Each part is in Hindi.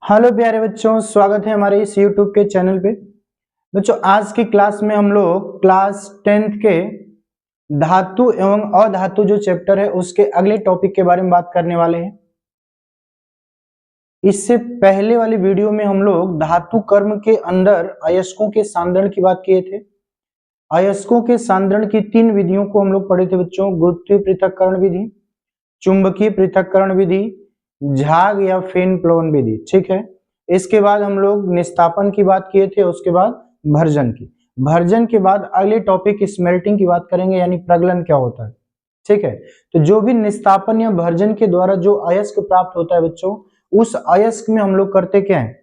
हेलो प्यारे बच्चों, स्वागत है हमारे इस YouTube के चैनल पे। बच्चों, आज की क्लास में हम लोग क्लास 10th के धातु एवं अधातु जो चैप्टर है उसके अगले टॉपिक के बारे में बात करने वाले हैं। इससे पहले वाली वीडियो में हम लोग धातु कर्म के अंदर अयस्कों के सांद्रण की बात किए थे। अयस्कों के सांद्रण की 3 विधियों को हम लोग पढ़े थे बच्चों: गुरुत्वीय पृथक्करण विधि, चुंबकीय पृथक्करण विधि, झाग या फेन प्लवन विधि। ठीक है, इसके बाद हम लोग निस्तापन की बात किए थे, उसके बाद भर्जन की। भर्जन के बाद अगले टॉपिक स्मेल्टिंग की बात करेंगे, यानी प्रगलन क्या होता है। ठीक है, तो जो भी निस्तापन या भर्जन के द्वारा जो अयस्क प्राप्त होता है बच्चों, उस अयस्क में हम लोग करते क्या है,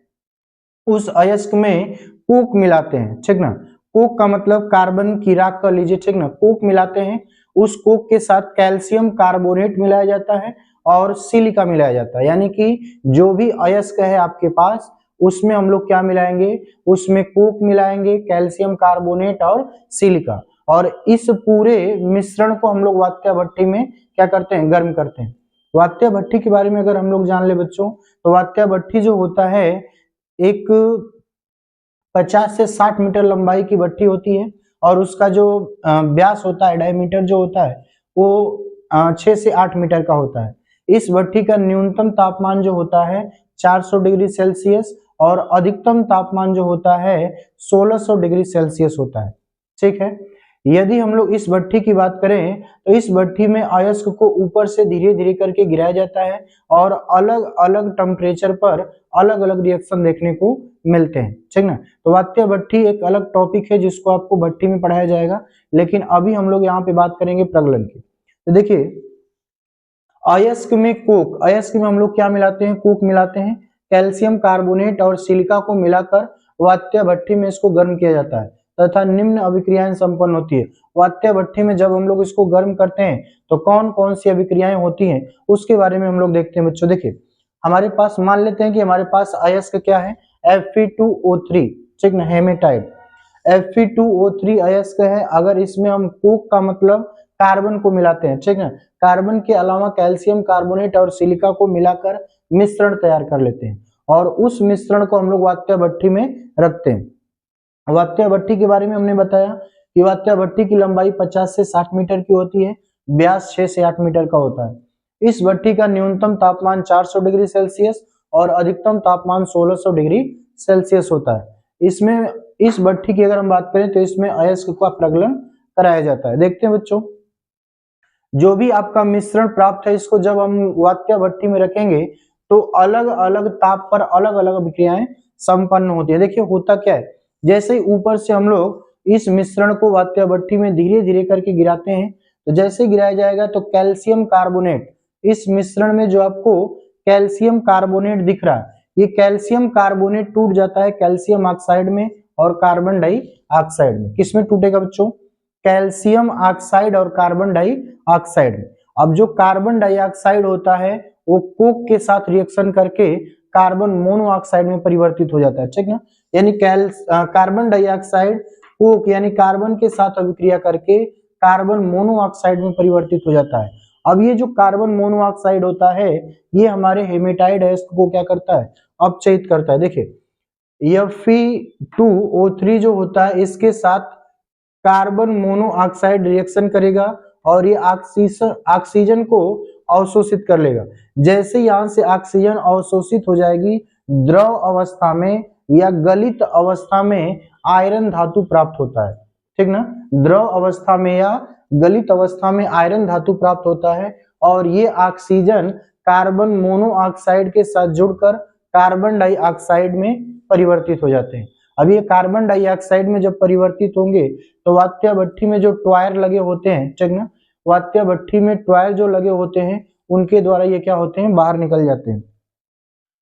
उस अयस्क में कोक मिलाते हैं। ठीक ना, कोक का मतलब कार्बन की राख कर लीजिए। ठीक ना, कोक मिलाते हैं, उस कोक के साथ कैल्शियम कार्बोनेट मिलाया जाता है और सिलिका मिलाया जाता है। यानी कि जो भी अयस्क है आपके पास, उसमें हम लोग क्या मिलाएंगे, उसमें कोक मिलाएंगे, कैल्शियम कार्बोनेट और सिलिका, और इस पूरे मिश्रण को हम लोग वात्या भट्टी में क्या करते हैं, गर्म करते हैं। वात्या भट्टी के बारे में अगर हम लोग जान ले बच्चों, तो वात्या भट्टी जो होता है एक 50 से 60 मीटर लंबाई की भट्टी होती है, और उसका जो व्यास होता है, डायमीटर जो होता है, वो 6 से 8 मीटर का होता है। इस भट्टी का न्यूनतम तापमान जो होता है 400 डिग्री सेल्सियस, और अधिकतम तापमान जो होता है 1600 डिग्री सेल्सियस होता है। ठीक है, यदि हम लोग इस भट्टी की बात करें, तो इस भट्टी में अयस्क को ऊपर से धीरे धीरे करके गिराया जाता है, और अलग अलग टेम्परेचर पर अलग अलग रिएक्शन देखने को मिलते हैं। ठीक ना, तो वात्या भट्टी एक अलग टॉपिक है जिसको आपको भट्टी में पढ़ाया जाएगा, लेकिन अभी हम लोग यहाँ पे बात करेंगे प्रगलन की। तो देखिए, अयस्क में कोक, अयस्क में हम लोग क्या मिलाते हैं, कोक मिलाते हैं, कैल्शियम कार्बोनेट और सिलिका को मिलाकर वात्या भट्टी में इसको गर्म किया जाता है तथा निम्न अभिक्रियाएं संपन्न होती है। वात्या भट्टी में जब हम लोग इसको गर्म करते हैं तो कौन कौन सी अभिक्रियाएं होती हैं, उसके बारे में हम लोग देखते हैं बच्चों। देखिए, हमारे पास मान लेते हैं कि हमारे पास अयस्क क्या है, Fe2O3। ठीक ना, हेमेटाइड Fe2O3 अयस्क है। अगर इसमें हम कोक का मतलब कार्बन को मिलाते हैं, ठीक है, कार्बन के अलावा कैल्शियम कार्बोनेट और सिलिका को मिलाकर मिश्रण तैयार कर लेते हैं, और उस मिश्रण को हम लोग वात्या भट्टी में रखते हैं। वात्या भट्टी के बारे में हमने बताया कि वात्या भट्टी की लंबाई 50 से 60 मीटर की होती है, व्यास 6 से 8 मीटर का होता है। इस भट्टी का न्यूनतम तापमान 400 डिग्री सेल्सियस और अधिकतम तापमान 1600 डिग्री सेल्सियस होता है। इसमें इस भट्टी की अगर हम बात करें तो इसमें अयस्क का प्रगलन कराया जाता है। देखते हैं बच्चों, जो भी आपका मिश्रण प्राप्त है, इसको जब हम वात्या भट्टी में रखेंगे तो अलग अलग ताप पर अलग अलग अभिक्रियाएं संपन्न होती है। देखिए, होता क्या है, जैसे ही ऊपर से हम लोग इस मिश्रण को वात्या भट्टी में धीरे धीरे करके गिराते हैं, तो जैसे गिराया जाएगा तो कैल्शियम कार्बोनेट, इस मिश्रण में जो आपको कैल्शियम कार्बोनेट दिख रहा है, ये कैल्शियम कार्बोनेट टूट जाता है कैल्शियम ऑक्साइड में और कार्बन डाइऑक्साइड में। किसमें टूटेगा बच्चों, कैल्शियम ऑक्साइड और कार्बन डाइऑक्साइड में। अब जो कार्बन डाइऑक्साइड होता है वो कोक के साथ रिएक्शन करके कार्बन मोनोऑक्साइड में परिवर्तित हो जाता है। ठीक ना, यानी कार्बन डाइऑक्साइड कोक यानी कार्बन के साथ अभिक्रिया करके कार्बन मोनोऑक्साइड में परिवर्तित हो जाता है। अब ये जो कार्बन मोनोऑक्साइड होता है, ये हमारे हेमेटाइड अयस्क को क्या करता है, अपचयित करता है। देखिए, Fe2O3 जो होता है, इसके साथ कार्बन मोनोऑक्साइड रिएक्शन करेगा और ये ऑक्सीजन को अवशोषित कर लेगा। जैसे यहां से ऑक्सीजन अवशोषित हो जाएगी, द्रव अवस्था में या गलित अवस्था में आयरन धातु प्राप्त होता है। ठीक ना, द्रव अवस्था में या गलित अवस्था में आयरन धातु प्राप्त होता है, और ये ऑक्सीजन कार्बन मोनोऑक्साइड के साथ जुड़कर कार्बन डाइऑक्साइड में परिवर्तित हो जाते हैं। अब ये कार्बन डाइऑक्साइड में जब परिवर्तित होंगे तो वात्या भट्टी में जो टायर लगे होते हैं, ठीक ना, वात्या भट्टी में टायर जो लगे होते हैं, उनके द्वारा ये क्या होते हैं, बाहर निकल जाते हैं।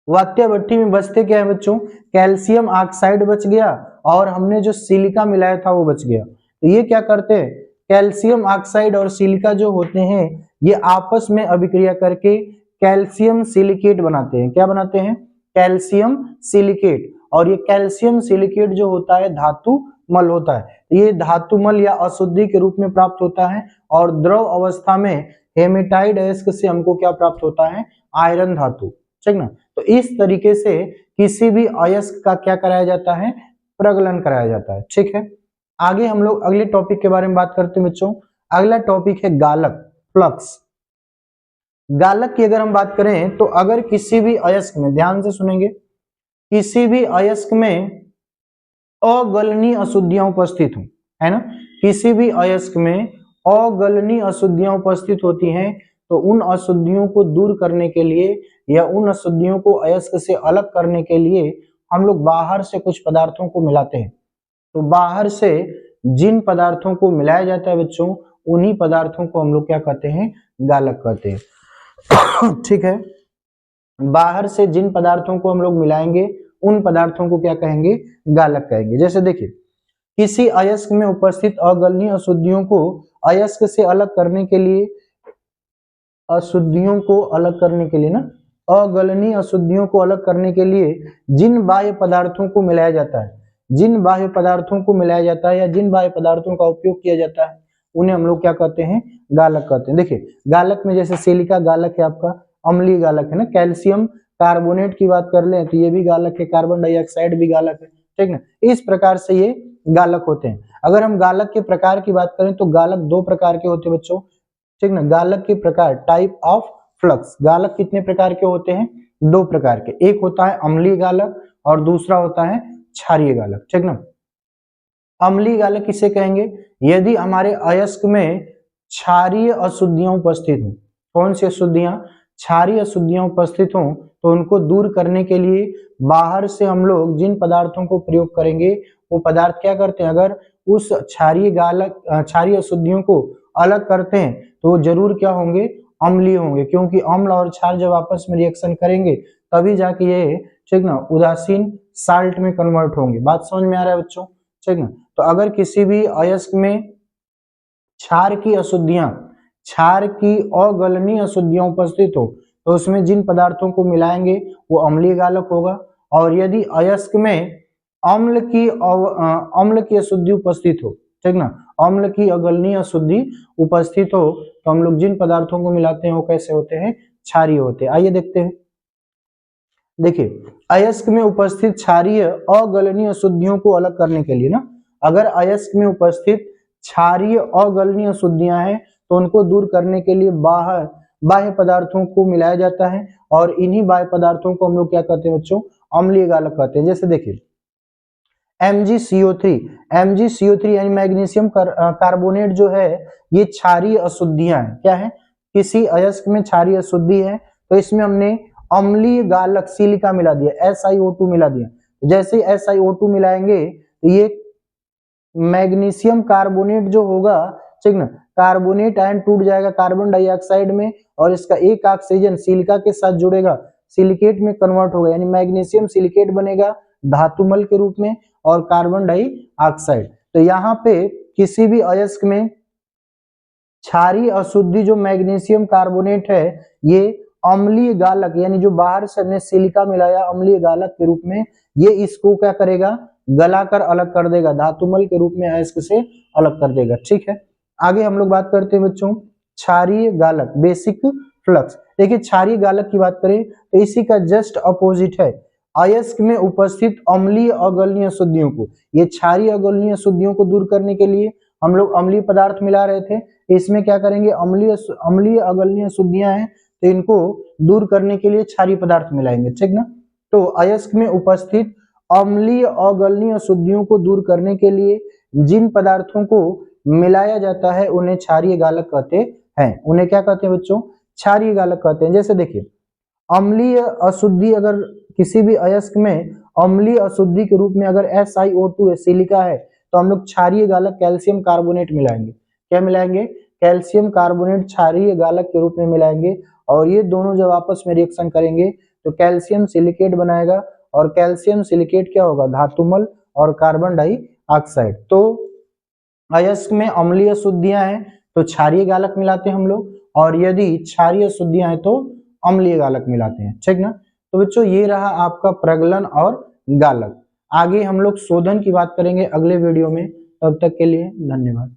वात्या भट्टी में बचते क्या है बच्चों, कैल्शियम ऑक्साइड बच गया, और हमने जो सिलिका मिलाया था वो बच गया। तो ये क्या करते हैं, कैल्शियम ऑक्साइड और सिलिका जो होते हैं, ये आपस में अभिक्रिया करके कैल्शियम सिलिकेट बनाते हैं। क्या बनाते हैं, कैल्शियम सिलिकेट। और ये कैल्शियम सिलिकेट जो होता है धातु मल होता है। ये धातु मल या अशुद्धि के रूप में प्राप्त होता है, और द्रव अवस्था में हेमेटाइड अयस्क से हमको क्या प्राप्त होता है, आयरन धातु। ठीक ना, तो इस तरीके से किसी भी अयस्क का क्या कराया जाता है, प्रगलन कराया जाता है। ठीक है, आगे हम लोग अगले टॉपिक के बारे में बात करते हैं बच्चों। अगला टॉपिक है गालक, फ्लक्स। गालक की अगर हम बात करें तो अगर किसी भी अयस्क में, ध्यान से सुनेंगे, किसी भी अयस्क में अगलनीय अशुद्धियां उपस्थित हो, है ना, किसी भी अयस्क में अगलनीय अशुद्धियां उपस्थित होती हैं, तो उन अशुद्धियों को दूर करने के लिए या उन अशुद्धियों को अयस्क से अलग करने के लिए हम लोग बाहर से कुछ पदार्थों को मिलाते हैं। तो बाहर से जिन पदार्थों को मिलाया जाता है बच्चों, उन्हीं पदार्थों को हम लोग क्या कहते हैं, गालक कहते हैं। ठीक है, बाहर से जिन पदार्थों को हम लोग मिलाएंगे उन पदार्थों को क्या कहेंगे, गालक कहेंगे। जैसे देखिए, किसी अयस्क में उपस्थित अगलनीय अशुद्धियों को अयस्क से अलग करने के लिए, अशुद्धियों को अलग करने के लिए ना, अगलनीय अशुद्धियों को अलग करने के लिए जिन बाह्य पदार्थों को मिलाया जाता है, जिन बाह्य पदार्थों को मिलाया जाता है या जिन बाह्य पदार्थों का उपयोग किया जाता है, उन्हें हम लोग क्या कहते हैं, गालक कहते हैं। देखिए, गालक में जैसे सिलिका गालक है, आपका अम्लीय गालक है ना, कैल्शियम कार्बोनेट की बात कर लें तो ये भी गालक है, कार्बन डाइऑक्साइड भी गालक है। ठीक ना, इस प्रकार से ये गालक होते हैं। अगर हम गालक के प्रकार की बात करें तो गालक दो प्रकार के होते हैं बच्चों। ठीक ना, गालक के प्रकार, टाइप ऑफ फ्लक्स, गालक कितने प्रकार के होते हैं, दो प्रकार के। एक होता है अम्लीय गालक और दूसरा होता है क्षारीय गालक। ठीक ना, अम्लीय गालक किसे कहेंगे, यदि हमारे अयस्क में क्षारीय अशुद्धियां उपस्थित हो। कौन सी अशुद्धियां, क्षारीय अशुद्धियां उपस्थित हो, तो उनको दूर करने के लिए बाहर से हम लोग जिन पदार्थों को प्रयोग करेंगे वो पदार्थ क्या करते हैं, अगर उस क्षारीय गालक, क्षारीय अशुद्धियों को अलग करते हैं तो जरूर क्या होंगे, अम्लीय होंगे, क्योंकि अम्ल और क्षार जब आपस में रिएक्शन करेंगे तभी जाके ये, ठीक ना, उदासीन साल्ट में कन्वर्ट होंगे। बात समझ में आ रहा है बच्चों। ठीक ना, तो अगर किसी भी अयस्क में क्षार की अशुद्धियां, क्षार की अगलनीय अशुद्धियां उपस्थित हो, तो उसमें जिन पदार्थों को मिलाएंगे वो अम्लीय गालक होगा। और यदि अयस्क में अम्ल की अशुद्धि उपस्थित हो, ठीक ना, अम्ल की अगलनीय अशुद्धि उपस्थित हो, तो हम लोग जिन पदार्थों को मिलाते हैं वो कैसे होते हैं, क्षारीय होते हैं। आइए देखते हैं। देखिए, अयस्क में उपस्थित क्षारीय अगलनीय अशुद्धियों को अलग करने के लिए ना, अगर अयस्क में उपस्थित क्षारीय अगलनीय अशुद्धियां हैं तो उनको दूर करने के लिए बाह्य पदार्थों को मिलाया जाता है, और इन्हीं बाह्य पदार्थों को हम लोग क्या कहते हैं बच्चों, अम्लीय गालक कहते हैं। जैसे देखिए, MgCO3 यानी मैग्नीशियम कार्बोनेट जो है, ये क्षारीय अशुद्धियां हैं। क्या है, किसी अयस्क में क्षारीय अशुद्धि है तो इसमें हमने अम्लीय गालक सिलिका मिला दिया, SiO2 मिला दिया। जैसे SiO2 मिलाएंगे तो ये मैग्नीशियम कार्बोनेट जो होगा, ठीक ना, कार्बोनेट आयन टूट जाएगा कार्बन डाइऑक्साइड में, और इसका एक ऑक्सीजन सिलिका के साथ जुड़ेगा, सिलिकेट में कन्वर्ट होगा, यानी मैग्नीशियम सिलिकेट बनेगा धातुमल के रूप में, और कार्बन डाइऑक्साइड। तो यहाँ पे किसी भी अयस्क में क्षारीय अशुद्धि जो मैग्नीशियम कार्बोनेट है, ये अम्लीय गालक, यानी जो बाहर से हमने सिलिका मिलाया अम्लीय गालक के रूप में, ये इसको क्या करेगा, गलाकर अलग कर देगा, धातुमल के रूप में अयस्क से अलग कर देगा। ठीक है, आगे हम लोग बात करते हैं बच्चों क्षारीय गालक, बेसिक फ्लक्स। देखिए, क्षारीय गालक की बात करें तो इसी का जस्ट अपोजिट है, अयस्क में उपस्थित अम्लीय अगलनीय अशुद्धियों को, ये क्षारीय अगलनीय अशुद्धियों को दूर करने के लिए हम लोग अम्लीय पदार्थ मिला रहे थे, इसमें क्या करेंगे, अम्लीय अगलनीय अशुद्धियां हैं तो इनको दूर करने के लिए क्षारीय पदार्थ मिलाएंगे। ठीक ना, तो अयस्क में उपस्थित अम्लीय अगलनीय अशुद्धियों को दूर करने के लिए जिन पदार्थों को मिलाया जाता है उन्हें क्षारीय गालक कहते हैं। उन्हें क्या कहते हैं बच्चों, क्षारीय गालक कहते हैं। जैसे देखिए, अम्लीय अशुद्धि, अगर किसी भी अयस्क में अम्लीय अशुद्धि के रूप में अगर SiO2 सिलिका है तो हम लोग क्षारीय गालक कैल्शियम कार्बोनेट मिलाएंगे। क्या मिलाएंगे, कैल्शियम कार्बोनेट क्षारीय गालक के रूप में मिलाएंगे, और ये दोनों जब आपस में रिएक्शन करेंगे तो कैल्शियम सिलिकेट बनाएगा, और कैल्शियम सिलिकेट क्या होगा, धातुमल और कार्बन डाइऑक्साइड। तो अयस्क में अम्लीय अशुद्धियां हैं तो क्षारीय गालक मिलाते हैं हम लोग, और यदि क्षारीय अशुद्धियां हैं तो अम्लीय गालक मिलाते हैं। ठीक ना, तो बच्चों ये रहा आपका प्रगलन और गालक। आगे हम लोग शोधन की बात करेंगे अगले वीडियो में, तब तक के लिए धन्यवाद।